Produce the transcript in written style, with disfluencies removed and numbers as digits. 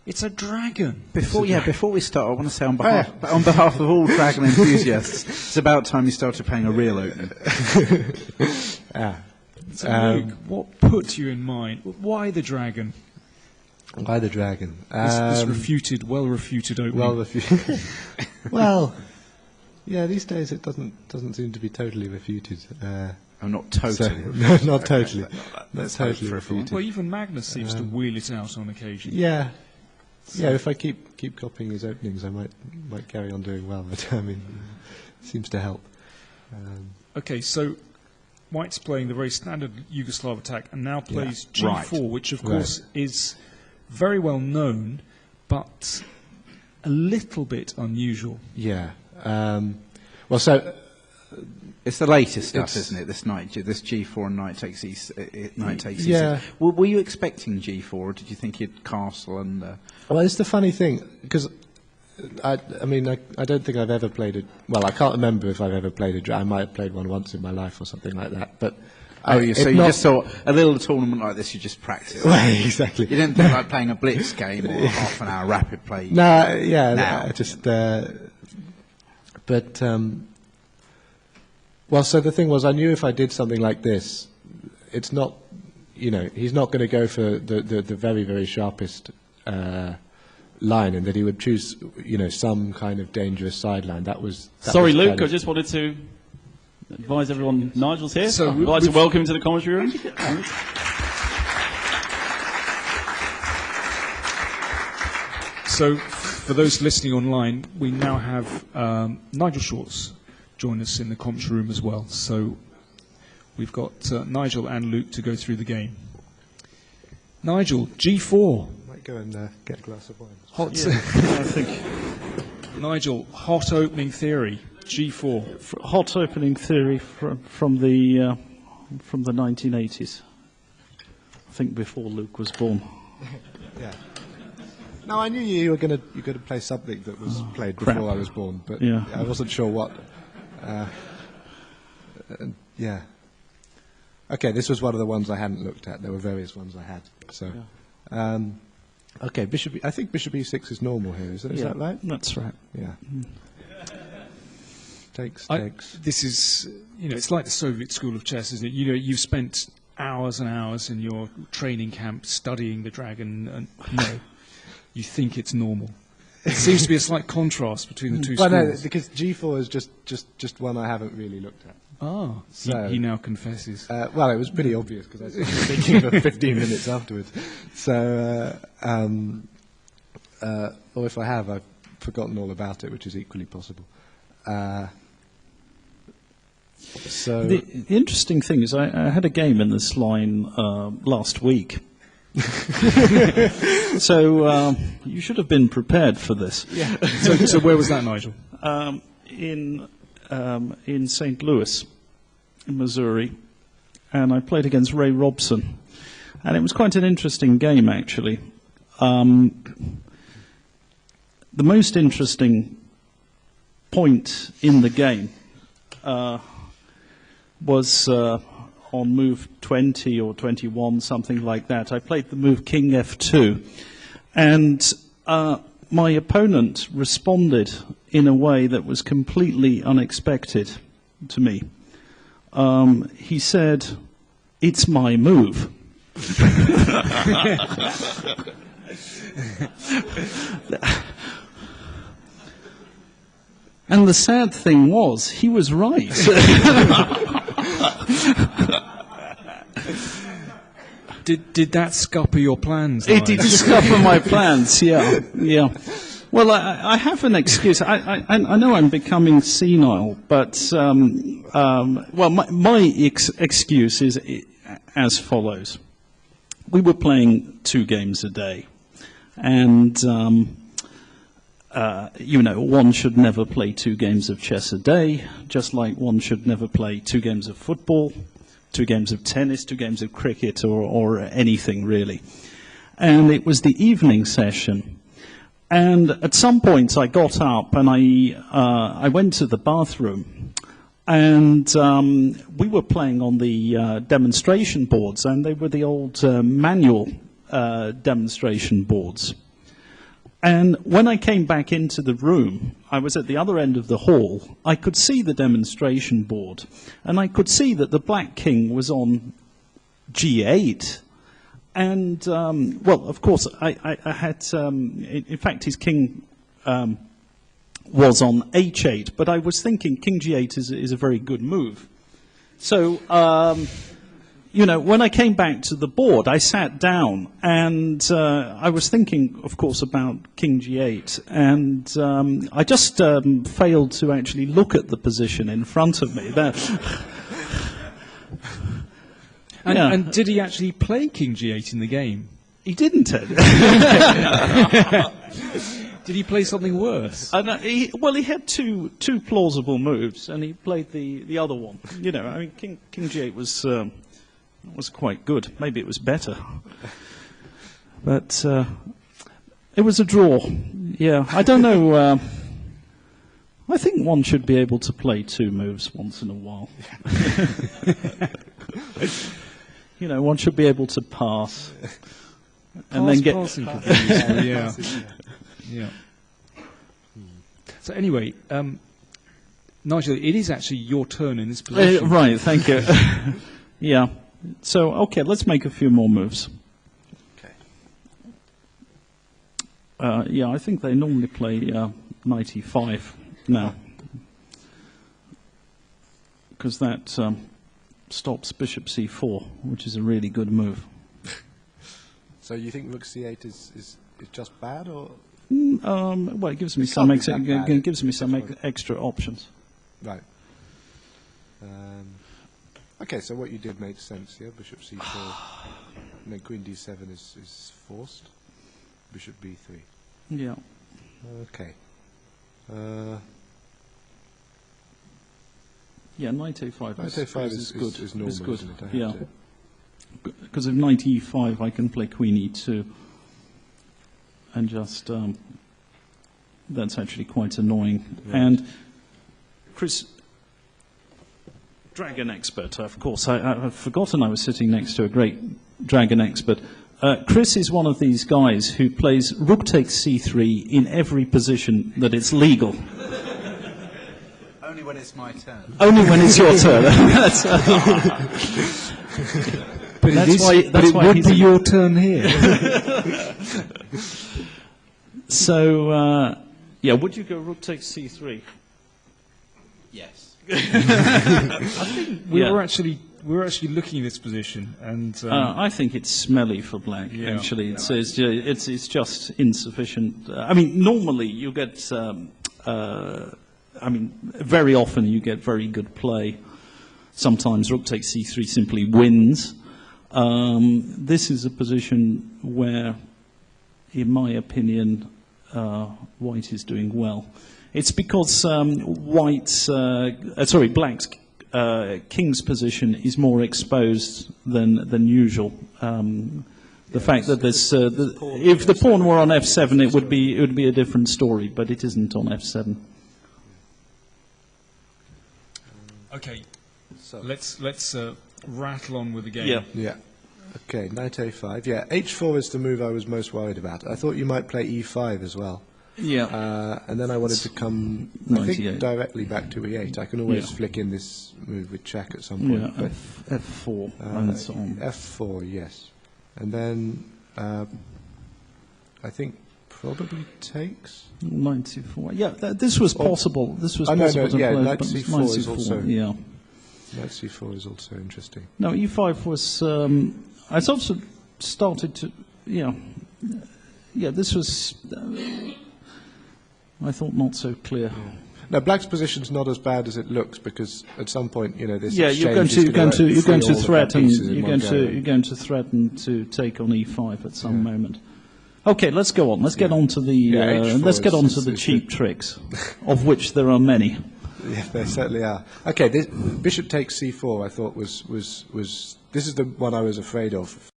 It's a dragon. Before we start, I want to say on behalf of all dragon enthusiasts, it's about time you started playing a real opening. So Luke, what put you in mind? Why the dragon? Why the dragon? This well refuted opening. Well refuted. Well, yeah. These days it doesn't seem to be totally refuted. Not totally. No, not totally. Not totally refuted. Well, even Magnus seems to wheel it out on occasion. Yeah. Yeah, if I keep copying his openings, I might carry on doing well. But I mean, it seems to help. Okay, so White's playing the very standard Yugoslav attack, and now plays G4, which of course is very well known, but a little bit unusual. Yeah. Well, so it's the latest stuff, isn't it? This G4 and knight takes E6. Yeah. Were you expecting G4, or did you think you'd castle and? Well, it's the funny thing because I don't think I've ever played it. Well, I can't remember if I've ever played a dragon. I might have played one once in my life or something like that. But so you just thought a little tournament like this, you just practice. Right, exactly. You didn't think like playing a blitz game or a half an hour rapid play. No, yeah, just. Well, so the thing was, I knew if I did something like this, it's not, he's not going to go for the very, very sharpest line, and that he would choose, some kind of dangerous sideline. Sorry, Luke, I just wanted to advise everyone, Nigel's here. So I'd like to welcome him to the commentary room. So, for those listening online, we now have Nigel Shorts join us in the commentary room as well. So, we've got Nigel and Luke to go through the game. Nigel, G4. Might go and get a glass of wine. I think. Nigel, hot opening theory, G4. Hot opening theory from the 1980s. I think before Luke was born. Yeah. No, I knew you were going to play something that was played before I was born, but I wasn't sure what. Yeah. Okay, this was one of the ones I hadn't looked at. There were various ones I had. So, okay, I think Bishop E6 is normal here. Is that right? That's right. Yeah. Takes. This is, it's like the Soviet school of chess, isn't it? You've spent hours and hours in your training camp studying the dragon, and you think it's normal. It seems to be a slight contrast between the two schools. No, because G4 is just one I haven't really looked at. Oh, so he now confesses. Well, it was pretty obvious because I was thinking for 15 minutes afterwards. So, or if I have, I've forgotten all about it, which is equally possible. So the interesting thing is I had a game in this line last week. So you should have been prepared for this. Yeah. So where was that, Nigel? In St. Louis, in Missouri, and I played against Ray Robson, and it was quite an interesting game actually. The most interesting point in the game was on move 20 or 21, something like that. I played the move King F2, and my opponent responded in a way that was completely unexpected to me. He said, "It's my move." And the sad thing was, he was right. Did that scupper your plans? It did scupper my plans, yeah. Well, I have an excuse. I know I'm becoming senile, but my excuse is as follows. We were playing 2 games a day, and one should never play 2 games of chess a day, just like one should never play 2 games of football, 2 games of tennis, 2 games of cricket, or anything really. And it was the evening session. And at some point I got up and I went to the bathroom, and we were playing on the demonstration boards, and they were the old manual demonstration boards. And when I came back into the room, I was at the other end of the hall. I could see the demonstration board, and I could see that the black king was on G8. And, well, of course, I had, in fact, his king was on H8, but I was thinking King G8 is a very good move. So, you know, when I came back to the board, I sat down and I was thinking, of course, about King G8, and I just failed to actually look at the position in front of me. And did he actually play King G8 in the game? He didn't, Ted. Did he play something worse? Well, he had two plausible moves, and he played the other one. You know, I mean, King G8 was quite good. Maybe it was better. But it was a draw. Yeah, I don't know. I think one should be able to play two moves once in a while. You know, one should be able to pass. And then get... Yeah. Yeah. So anyway, Nigel, it is actually your turn in this position. Right, thank you. Yeah. So, okay, let's make a few more moves. Okay. Yeah, I think they normally play knight e5 now. Because that stops bishop c4, which is a really good move. So you think rook c8 is just bad, or...? Well, it gives me some extra options. Right. Okay, so what you did makes sense, yeah? Bishop c4, and then queen d7 is forced. Bishop b3. Yeah. Okay. Yeah, knight a5. Knight a5 is normal, is good. Isn't it? Yeah. Because of knight e5, I can play queen e2. And just, that's actually quite annoying. Right. And Chris, dragon expert, of course. I've forgotten I was sitting next to a great dragon expert. Chris is one of these guys who plays rook takes c3 in every position that it's legal. Only when it's my turn. Only when it's your turn. But it would be your turn here. So, yeah, would you go rook takes c3? Yes. I think we were actually looking at this position, and I think it's smelly for black. Yeah. Actually, it's just insufficient. I mean, normally you get. I mean, very often you get very good play. Sometimes rook takes c3 simply wins. This is a position where, in my opinion, white is doing well. It's because black's king's position is more exposed than usual. The fact that there's, if the pawn were on f7, it would be a different story, but it isn't on f7. Okay, so let's rattle on with the game. Yeah. Okay, knight a5. Yeah, h4 is the move I was most worried about. I thought you might play e5 as well. Yeah. And then I wanted to come, I think, directly back to e8. I can always flick in this move with check at some point. Yeah, f4 and so on. f4, yes. And then I think probably takes. Knight c4. Yeah, this was possible. This was possible to play. Knight c4 is also. Yeah. Knight c4 is also interesting. No, e5 was. I also started to. Yeah. This was. I thought not so clear. Yeah. Now, black's position's not as bad as it looks, because at some point, this you're going to threaten to take on e5 at some moment. Okay, let's go on. Let's get on to the cheap tricks, of which there are many. Yeah, there certainly are. Okay, bishop takes c4. I thought was this is the one I was afraid of